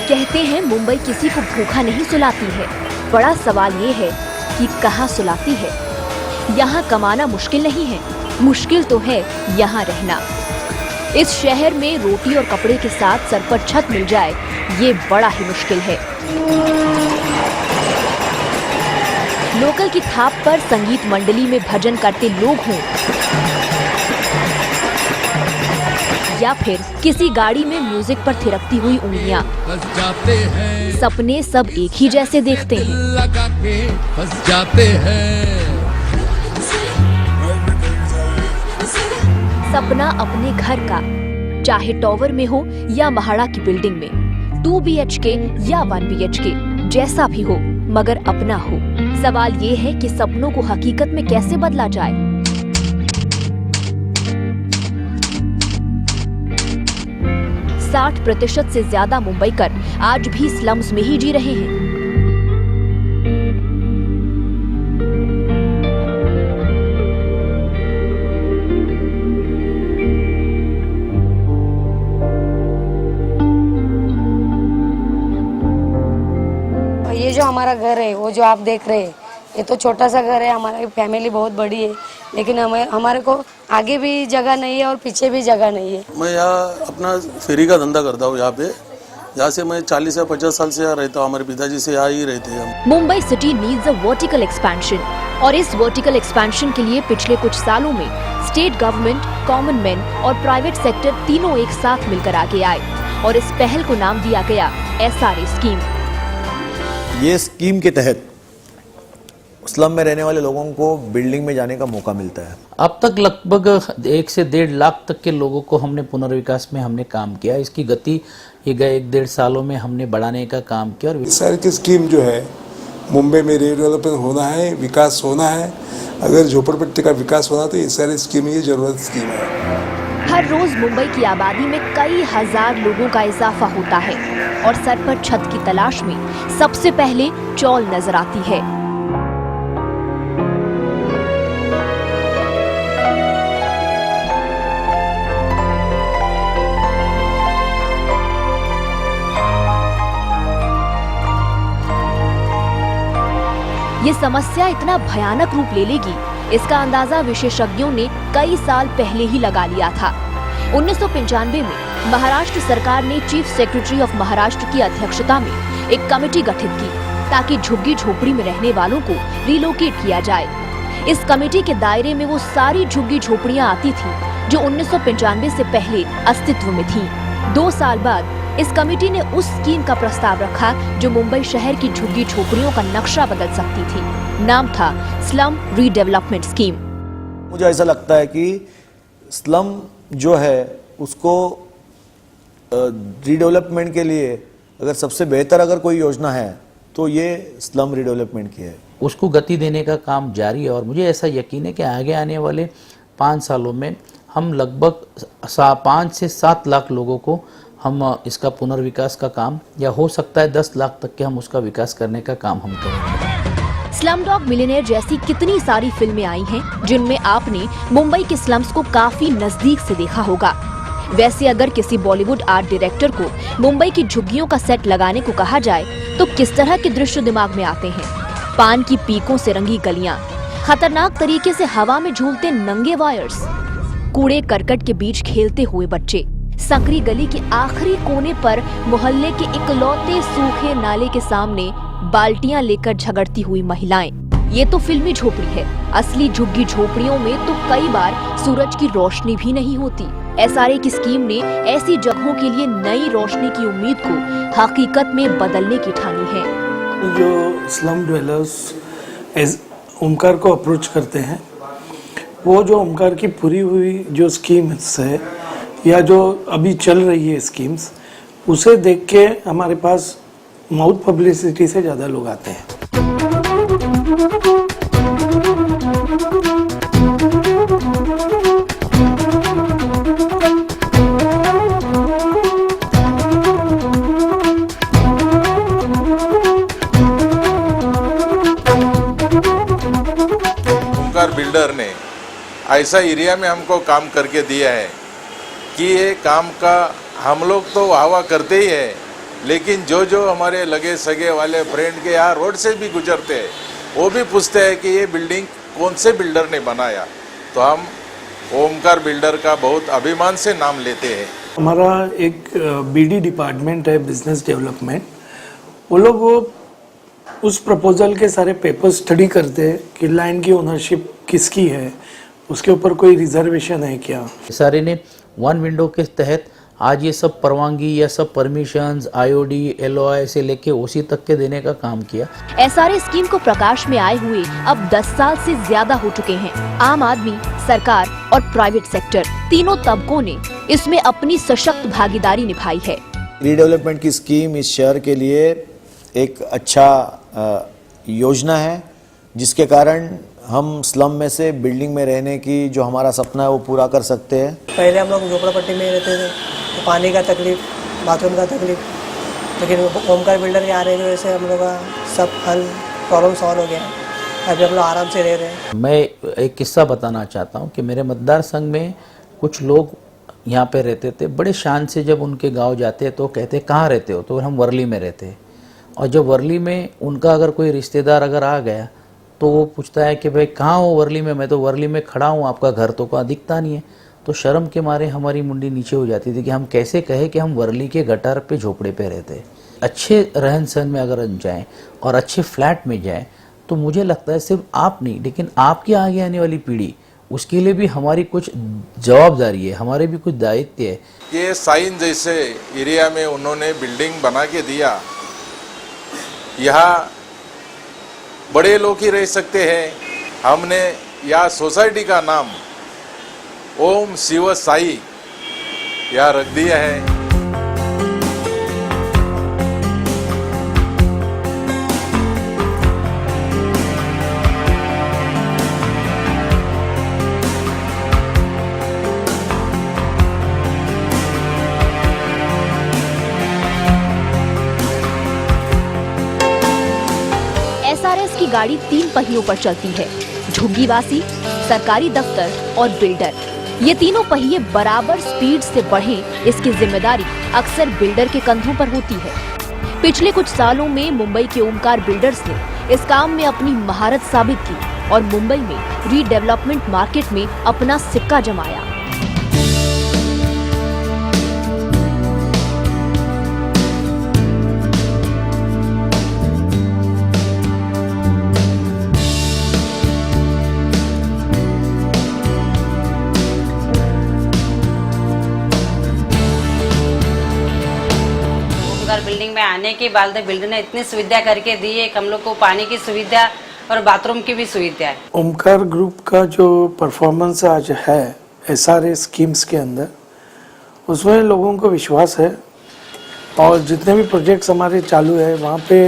कहते हैं मुंबई किसी को भूखा नहीं सुलाती है। बड़ा सवाल ये है कि कहाँ सुलाती है। यहाँ कमाना मुश्किल नहीं है, मुश्किल तो है यहाँ रहना। इस शहर में रोटी और कपड़े के साथ सर पर छत मिल जाए, ये बड़ा ही मुश्किल है। लोकल की थाप पर संगीत मंडली में भजन करते लोग हों या फिर किसी गाड़ी में म्यूजिक पर थिरकती हुई उंगलियां, सपने सब एक ही जैसे देखते हैं। सपना अपने घर का, चाहे टॉवर में हो या महाड़ा की बिल्डिंग में, 2 BHK या 1 BHK, जैसा भी हो मगर अपना हो। सवाल ये है कि सपनों को हकीकत में कैसे बदला जाए। 60% से ज्यादा मुंबईकर आज भी स्लम्स में ही जी रहे हैं। ये जो हमारा घर है, वो जो आप देख रहे हैं, ये तो छोटा सा घर है। हमारी फैमिली बहुत बड़ी है, लेकिन हमारे को आगे भी जगह नहीं है और पीछे भी जगह नहीं है। मैं यहाँ अपना फेरी का धंधा करता हूँ। यहाँ से मैं 40 या 50 साल से यहाँ रहता हूँ। हमारे पिताजी से यहाँ ही रहते हैं। Mumbai city needs a vertical expansion, और इस वर्टिकल एक्सपेंशन के लिए पिछले कुछ सालों में स्टेट गवर्नमेंट, कॉमन मैन और प्राइवेट सेक्टर तीनों एक साथ मिलकर आगे आए और इस पहल को नाम दिया गया SRA स्कीम। ये स्कीम के तहत स्लम में रहने वाले लोगों को बिल्डिंग में जाने का मौका मिलता है। अब तक लगभग 1 से 1.5 लाख तक के लोगों को हमने पुनर्विकास में हमने काम किया। इसकी गति ये गए 1-1.5 सालों में हमने बढ़ाने का काम किया। और SRA की स्कीम जो है, मुंबई में रीडेवलपमेंट होना है, विकास होना है। अगर झोपड़पट्टी का विकास होना तो SRA स्कीम ये जरूरत स्कीम है। हर रोज मुंबई की आबादी में कई हजार लोगों का इजाफा होता है और सर पर छत की तलाश में सबसे पहले चौल नजर आती है। ये समस्या इतना भयानक रूप ले लेगी, इसका अंदाजा विशेषज्ञों ने कई साल पहले ही लगा लिया था। 1995 में महाराष्ट्र सरकार ने चीफ सेक्रेटरी ऑफ महाराष्ट्र की अध्यक्षता में एक कमेटी गठित की ताकि झुग्गी झोपड़ी में रहने वालों को रिलोकेट किया जाए। इस कमेटी के दायरे में वो सारी झुग्गी झोपड़ियां आती थी जो 1995 से पहले अस्तित्व में थी। 2 साल बाद इस कमेटी ने उस स्कीम का प्रस्ताव रखा जो मुंबई शहर की झुग्गी झोपड़ियों का नक्शा बदल सकती थी। नाम था स्लम रीडेवलपमेंट स्कीम। मुझे ऐसा लगता है कि स्लम जो है उसको रीडेवलपमेंट के लिए अगर सबसे बेहतर अगर कोई योजना है तो ये स्लम रीडेवलपमेंट की है। उसको गति देने का काम जारी है और मुझे ऐसा यकीन है कि आगे आने वाले 5 सालों में हम लगभग 5 से 7 लाख लोगों को हम इसका पुनर्विकास का काम, या हो सकता है 10 लाख तक के हम उसका विकास करने का काम हम करेंगे। स्लमडॉग मिलियनेयर जैसी कितनी सारी फिल्में आई हैं जिनमें आपने मुंबई के स्लम्स को काफी नजदीक से देखा होगा। वैसे अगर किसी बॉलीवुड आर्ट डायरेक्टर को मुंबई की झुग्गियों का सेट लगाने को कहा जाए तो किस तरह के दृश्य दिमाग में आते हैं? पान की पीकों से रंगी गलियां, खतरनाक तरीके से हवा में झूलते नंगे वायर्स, कूड़े करकट के बीच खेलते हुए बच्चे, संकरी गली के आखिरी कोने पर मोहल्ले के इकलौते सूखे नाले के सामने बाल्टियां लेकर झगड़ती हुई महिलाएं। ये तो फिल्मी झोपड़ी है। असली झुग्गी झोपड़ियों में तो कई बार सूरज की रोशनी भी नहीं होती। SRA की स्कीम ने ऐसी जगहों के लिए नई रोशनी की उम्मीद को हकीकत में बदलने की ठानी है। जो स्लम ड्वेलर्स ओमकार को अप्रोच करते हैं, वो जो ओमकार की पूरी हुई जो स्कीम्स है या जो अभी चल रही है स्कीम्स, उसे देख के हमारे पास माउथ पब्लिसिटी से ज़्यादा लोग आते हैं। ओमकार बिल्डर ने ऐसा एरिया में हमको काम करके दिया है कि ये काम का हम लोग तो वाहवा करते ही है, लेकिन जो जो हमारे लगे सगे वाले फ्रेंड के यहाँ रोड से भी गुजरते हैं, वो भी पूछते हैं कि ये बिल्डिंग कौन से बिल्डर ने बनाया। तो हम ओमकार बिल्डर का बहुत अभिमान से नाम लेते हैं। हमारा एक बीडी डिपार्टमेंट है, बिजनेस डेवलपमेंट। वो लोग उस प्रपोजल के सारे पेपर स्टडी करते हैं कि लैंड की ओनरशिप किसकी है, उसके ऊपर कोई रिजर्वेशन है क्या। सारे ने वन विंडो के तहत आज ये सब परवानगी या सब परमिशंस, आईओडी, एलओआई से लेके ओसी तक के देने का काम किया। एसआरए स्कीम को प्रकाश में आए हुए अब 10 साल से ज्यादा हो चुके हैं। आम आदमी, सरकार और प्राइवेट सेक्टर, तीनों तबकों ने इसमें अपनी सशक्त भागीदारी निभाई है। रीडेवलपमेंट की स्कीम इस शहर के लिए एक अच्छा योजना है, जिसके कारण हम स्लम में से बिल्डिंग में रहने की जो हमारा सपना है वो पूरा कर सकते हैं। पहले हम लोग झोपड़पट्टी में रहते थे, तो पानी का तकलीफ, बाथरूम का तकलीफ, लेकिन ओमकार बिल्डर के आने की वजह से हम लोग का सब हल प्रॉब्लम सॉल्व हो गया है। अभी हम लोग आराम से रह रहे हैं। मैं एक किस्सा बताना चाहता हूँ कि मेरे मतदार संघ में कुछ लोग यहाँ पे रहते थे, बड़े शान से जब उनके गांव जाते तो कहते कहाँ रहते हो, तो हम वर्ली में रहते। और जब वर्ली में उनका अगर कोई रिश्तेदार अगर आ गया तो वो पूछता है कि भाई कहाँ हो वर्ली में, मैं तो वर्ली में खड़ा हूँ, आपका घर तो कहाँ दिखता नहीं है। तो शर्म के मारे हमारी मुंडी नीचे हो जाती थी कि हम कैसे कहे कि हम वर्ली के गटार पे झोपड़े पे रहते। अच्छे रहन सहन में अगर जाएं और अच्छे फ्लैट में जाएं तो मुझे लगता है सिर्फ आप नहीं, लेकिन आपके आगे आने वाली पीढ़ी, उसके लिए भी हमारी कुछ जवाबदारी है, हमारे भी कुछ दायित्व है। ये साइन जैसे एरिया में उन्होंने बिल्डिंग बना के दिया, यहाँ बड़े लोग ही रह सकते हैं। हमने यह सोसाइटी का नाम ओम शिव साई यहाँ रख दिया है। एसआरएस की गाड़ी 3 पहियों पर चलती है। झुग्गीवासी, सरकारी दफ्तर और बिल्डर, ये तीनों पहिए बराबर स्पीड से बढ़ें, इसकी जिम्मेदारी अक्सर बिल्डर के कंधों पर होती है। पिछले कुछ सालों में मुंबई के ओमकार बिल्डर्स ने इस काम में अपनी महारत साबित की और मुंबई में रीडेवलपमेंट मार्केट में अपना सिक्का जमाया। बिल्डिंग में आने के बाद बिल्डर ने इतनी सुविधा करके दी है, हम लोग को पानी की सुविधा और बाथरूम की भी सुविधा है। ओमकार ग्रुप का जो परफॉर्मेंस आज है एसआरए स्कीम्स के अंदर, उसमें लोगों को विश्वास है और जितने भी प्रोजेक्ट्स हमारे चालू है वहाँ पे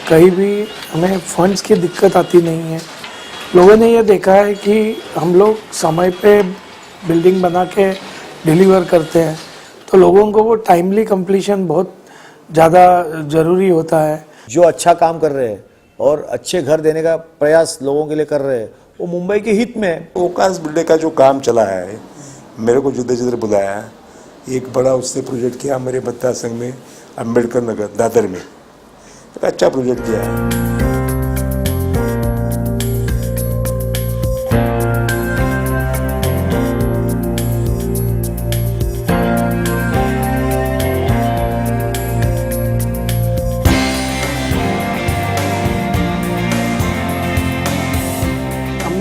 कहीं भी हमें फंड्स की दिक्कत आती नहीं है। लोगों ने ये देखा है कि हम लोग समय पे बिल्डिंग बना के डिलीवर करते हैं, तो लोगों को वो टाइमली कंप्लीशन बहुत ज़्यादा ज़रूरी होता है। जो अच्छा काम कर रहे हैं और अच्छे घर देने का प्रयास लोगों के लिए कर रहे हैं, वो मुंबई के हित में है। ओमकार बिल्डर का जो काम चला है, मेरे को जिधर जिधर बुलाया, एक बड़ा उसने प्रोजेक्ट किया मेरे मतदार संघ में, अम्बेडकर नगर दादर में, एक अच्छा प्रोजेक्ट किया है।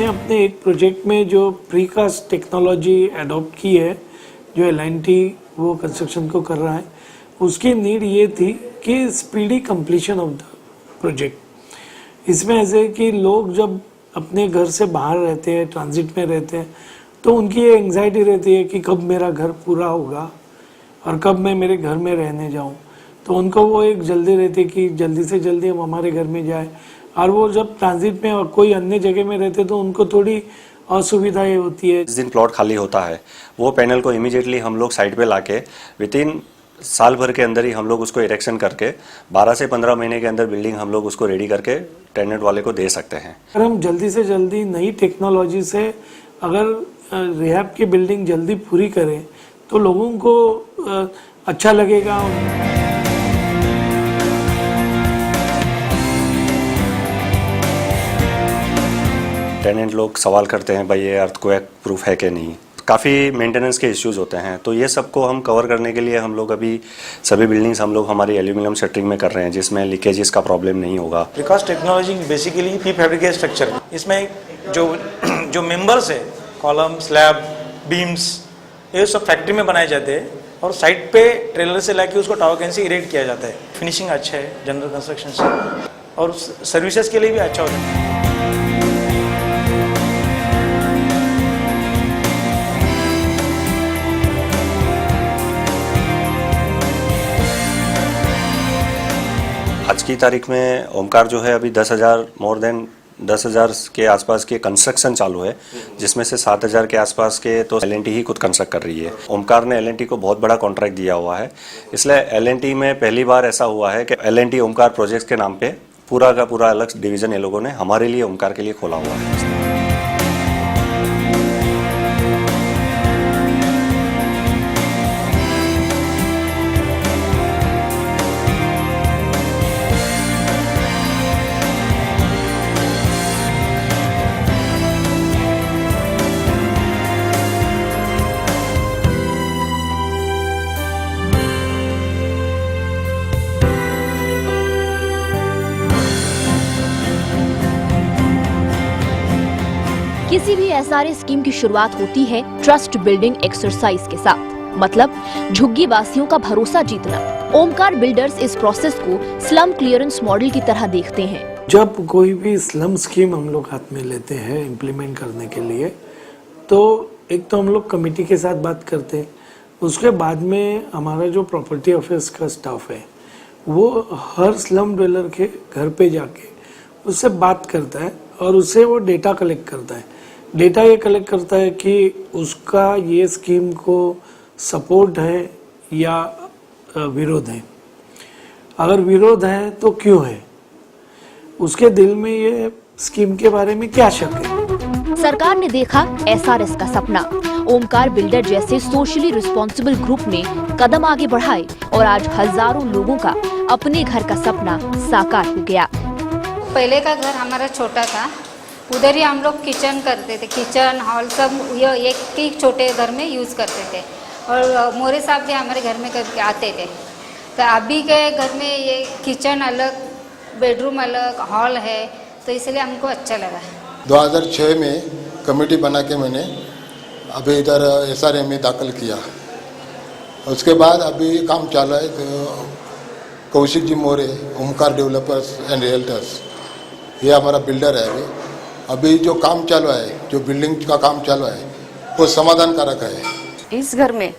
अपने एक प्रोजेक्ट में जो प्रीकास्ट टेक्नोलॉजी अडॉप्ट की है, जो एल&टी वो कंस्ट्रक्शन को कर रहा है, उसकी नीड ये थी कि speedy completion of the project. इसमें ऐसे है कि लोग जब अपने घर से बाहर रहते हैं, ट्रांजिट में रहते हैं, तो उनकी ये एंग्जाइटी रहती है कि कब मेरा घर पूरा होगा और कब मैं मेरे घर में रहने जाऊं। तो उनको वो एक जल्दी रहती है कि जल्दी से जल्दी हम हमारे घर में जाए, और वो जब ट्रांजिट में और कोई अन्य जगह में रहते तो उनको थोड़ी असुविधाएं होती है। जिस दिन प्लॉट खाली होता है वो पैनल को इमीडिएटली हम लोग साइड पे लाके विदिन साल भर के अंदर ही हम लोग उसको इरेक्शन करके 12 से 15 महीने के अंदर बिल्डिंग हम लोग उसको रेडी करके टेनेंट वाले को दे सकते हैं। अगर हम जल्दी से जल्दी नई टेक्नोलॉजी से अगर रिहैब की बिल्डिंग जल्दी पूरी करें तो लोगों को अच्छा लगेगा। टेनेंट लोग सवाल करते हैं भाई ये अर्थक्वेक प्रूफ है कि नहीं, काफ़ी मेंटेनेंस के इश्यूज होते हैं, तो ये सबको हम कवर करने के लिए हम लोग अभी सभी बिल्डिंग्स हम लोग हमारी एल्यूमिनियम शटरिंग में कर रहे हैं जिसमें लीकेजेस का प्रॉब्लम नहीं होगा। विकास technology basically prefabricated structure, इसमें जो मेंबर्स है, कॉलम, स्लैब, बीम्स, ये सब फैक्ट्री में बनाए जाते हैं और साइड पे ट्रेलर से लाके उसको टावर कैन से इरेक्ट किया जाता है। फिनिशिंग अच्छा है जनरल कंस्ट्रक्शन से, और सर्विसेज के लिए भी अच्छा होता है। आज की तारीख में ओमकार जो है अभी 10,000 मोर देन 10,000 के आसपास के कंस्ट्रक्शन चालू है, जिसमें से 7,000 के आसपास के तो L&T ही खुद कंस्ट्रक्ट कर रही है। ओमकार ने L&T को बहुत बड़ा कॉन्ट्रैक्ट दिया हुआ है, इसलिए L&T में पहली बार ऐसा हुआ है कि L&T ओमकार प्रोजेक्ट्स के नाम पे पूरा का पूरा अलग डिवीजन ये लोगों ने हमारे लिए ओमकार के लिए खोला हुआ है। किसी भी एसआरए स्कीम की शुरुआत होती है ट्रस्ट बिल्डिंग एक्सरसाइज के साथ, मतलब झुग्गी वासियों का भरोसा जीतना। ओमकार बिल्डर्स इस प्रोसेस को स्लम क्लियरेंस मॉडल की तरह देखते हैं। जब कोई भी स्लम स्कीम हम लोग हाथ में लेते हैं इम्प्लीमेंट करने के लिए, तो एक तो हम लोग कमेटी के साथ बात करते हैं, उसके बाद में हमारा जो प्रॉपर्टी अफेयर्स का स्टाफ है वो हर स्लम डवेलर के घर पे जाके उससे बात करता है और उससे वो डेटा कलेक्ट करता है। डेटा ये कलेक्ट करता है कि उसका ये स्कीम को सपोर्ट है या विरोध है। अगर विरोध है तो क्यों है, उसके दिल में ये स्कीम के बारे में क्या शक है। सरकार ने देखा एसआरएस का सपना, ओमकार बिल्डर जैसे सोशली रिस्पॉन्सिबल ग्रुप ने कदम आगे बढ़ाए और आज हजारों लोगों का अपने घर का सपना साकार हो गया। पहले का घर हमारा छोटा था, उधर ही हम लोग किचन करते थे, किचन हॉल सब ये एक ही छोटे घर में यूज़ करते थे, और मोरे साहब भी हमारे घर में करके आते थे। तो अभी के घर में ये किचन अलग, बेडरूम अलग, हॉल है, तो इसलिए हमको अच्छा लगा। 2006 में कमेटी बना के मैंने अभी इधर एसआरए में दाखिल किया। उसके बाद अभी काम चालू है। तो कौशिक जी मोरे, ओमकार डेवलपर्स एंड रियल्टर्स, ये हमारा बिल्डर है। अभी जो काम चालू है, जो बिल्डिंग का काम चालू है, वो समाधानकारक है। इस घर में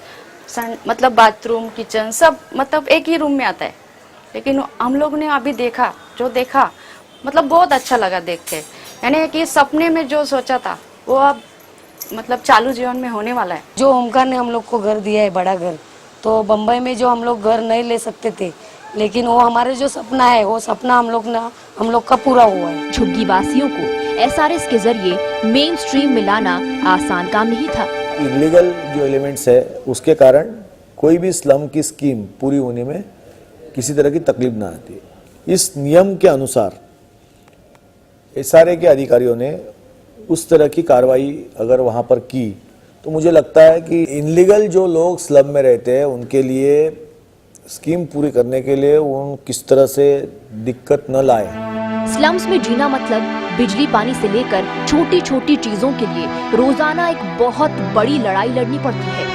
मतलब बाथरूम, किचन सब मतलब एक ही रूम में आता है, लेकिन हम लोग ने अभी देखा मतलब बहुत अच्छा लगा देख के, यानी कि सपने में जो सोचा था वो अब मतलब चालू जीवन में होने वाला है। जो ओमकार ने हम लोग को घर दिया है, बड़ा घर, तो बम्बई में जो हम लोग घर नहीं ले सकते थे, लेकिन वो हमारे जो सपना है वो सपना हम लोग का पूरा हुआ है। झुग्गी वासियों को एसआरएस के जरिए मेन स्ट्रीम में लाना आसान काम नहीं था। इलीगल जो एलिमेंट्स है उसके कारण कोई भी स्लम की स्कीम पूरी होने में किसी तरह की तकलीफ ना आती। इस नियम के अनुसार एसआरए के अधिकारियों ने उस तरह की कार्रवाई अगर वहां पर की तो मुझे लगता है कि इनलीगल जो लोग स्लम में रहते हैं उनके लिए स्कीम पूरी करने के लिए वो किस तरह से दिक्कत न लाए। स्लम्स में जीना मतलब बिजली पानी से लेकर छोटी छोटी चीजों के लिए रोजाना एक बहुत बड़ी लड़ाई लड़नी पड़ती है।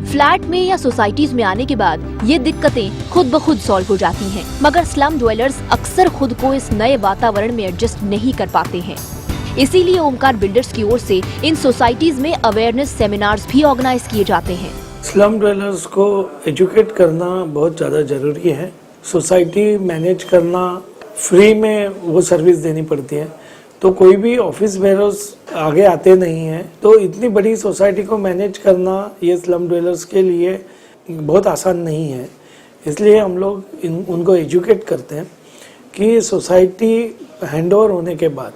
फ्लैट में या सोसाइटीज में आने के बाद ये दिक्कतें खुद ब खुद सॉल्व हो जाती हैं, मगर स्लम ड्वेलर्स अक्सर खुद को इस नए वातावरण में एडजस्ट नहीं कर पाते हैं। इसीलिए ओमकार बिल्डर्स की ओर से इन सोसाइटीज में अवेयरनेस सेमिनार्स भी ऑर्गेनाइज किए जाते हैं। स्लम ड्वेलर्स को एजुकेट करना बहुत ज़्यादा ज़रूरी है। सोसाइटी मैनेज करना फ्री में वो सर्विस देनी पड़ती है, तो कोई भी ऑफिस बेयरर्स आगे आते नहीं हैं। तो इतनी बड़ी सोसाइटी को मैनेज करना ये स्लम ड्वेलर्स के लिए बहुत आसान नहीं है। इसलिए हम लोग उनको एजुकेट करते हैं कि सोसाइटी हैंडओवर होने के बाद,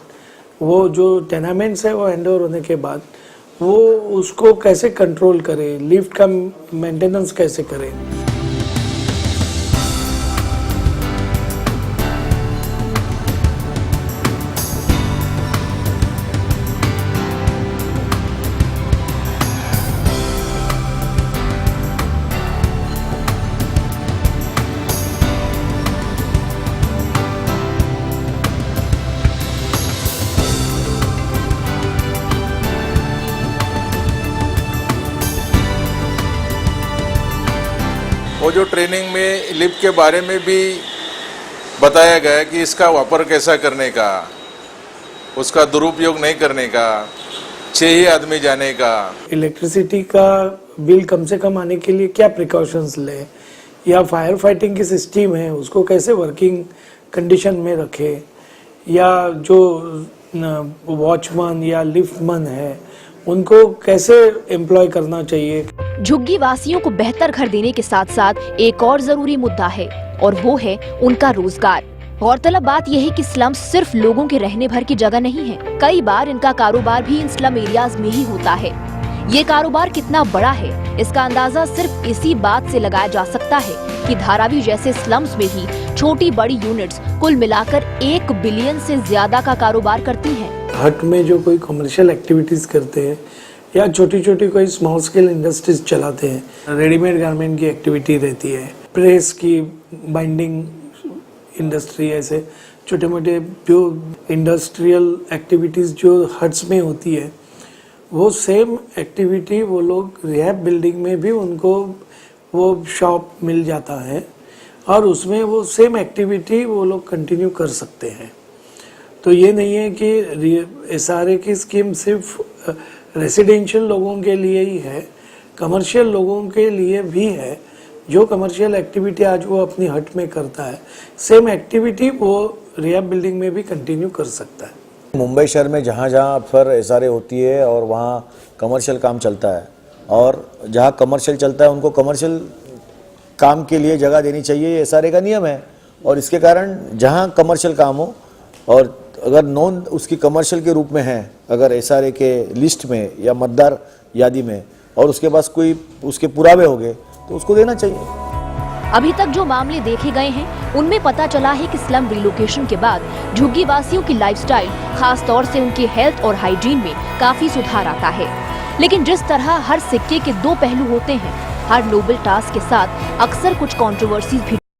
वो जो टेनामेंट्स है वो हैंडओवर होने के बाद वो उसको कैसे कंट्रोल करे, लिफ्ट का मेंटेनेंस कैसे करे। वो जो ट्रेनिंग में लिफ्ट के बारे में भी बताया गया कि इसका वापर कैसा करने का, उसका दुरुपयोग नहीं करने का, 6 ही आदमी जाने का। इलेक्ट्रिसिटी का बिल कम से कम आने के लिए क्या प्रिकॉशंस ले, या फायर फाइटिंग की सिस्टम है उसको कैसे वर्किंग कंडीशन में रखे, या जो वॉचमैन या लिफ्टमैन है उनको कैसे एम्प्लॉय करना चाहिए। झुग्गी वासियों को बेहतर घर देने के साथ साथ एक और जरूरी मुद्दा है और वो है उनका रोजगार। गौरतलब बात यह है कि स्लम सिर्फ लोगों के रहने भर की जगह नहीं है, कई बार इनका कारोबार भी इन स्लम एरियाज में ही होता है। ये कारोबार कितना बड़ा है इसका अंदाजा सिर्फ इसी बात से लगाया जा सकता है कि धारावी जैसे स्लम्स में ही छोटी बड़ी यूनिट्स कुल मिलाकर 1 बिलियन से ज्यादा का कारोबार करती हैं। हट में जो कोई कमर्शियल एक्टिविटीज करते हैं या छोटी छोटी कोई स्मॉल स्केल इंडस्ट्रीज चलाते हैं, रेडीमेड गारमेंट की एक्टिविटी रहती है, प्रेस की, बाइंडिंग इंडस्ट्री, ऐसे छोटे मोटे जो इंडस्ट्रियल एक्टिविटीज जो हट्स में होती है, वो सेम एक्टिविटी वो लोग रिहैब बिल्डिंग में भी उनको वो शॉप मिल जाता है और उसमें वो सेम एक्टिविटी वो लोग कंटिन्यू कर सकते हैं। तो ये नहीं है कि SRA की स्कीम सिर्फ रेसिडेंशियल लोगों के लिए ही है, कमर्शियल लोगों के लिए भी है। जो कमर्शियल एक्टिविटी आज वो अपनी हट में करता है, सेम एक्टिविटी वो रिहैब बिल्डिंग में भी कंटिन्यू कर सकता है। मुंबई शहर में जहाँ जहाँ पर SRA होती है और वहाँ कमर्शियल काम चलता है, और जहाँ कमर्शियल चलता है उनको कमर्शियल काम के लिए जगह देनी चाहिए, ये SRA का नियम है। और इसके कारण जहाँ कमर्शियल काम हो और अगर नॉन उसकी कमर्शियल के रूप में है, अगर SRA के लिस्ट में या मतदार यादी में, और उसके पास कोई उसके पुरावे हो गए तो उसको देना चाहिए। अभी तक जो मामले देखे गए हैं उनमें पता चला है कि स्लम रिलोकेशन के बाद झुग्गी वासियों की लाइफस्टाइल, खास तौर से उनके हेल्थ और हाइजीन में काफी सुधार आता है। लेकिन जिस तरह हर सिक्के के 2 पहलू होते हैं, हर नोबल टास्क के साथ अक्सर कुछ कंट्रोवर्सीज भी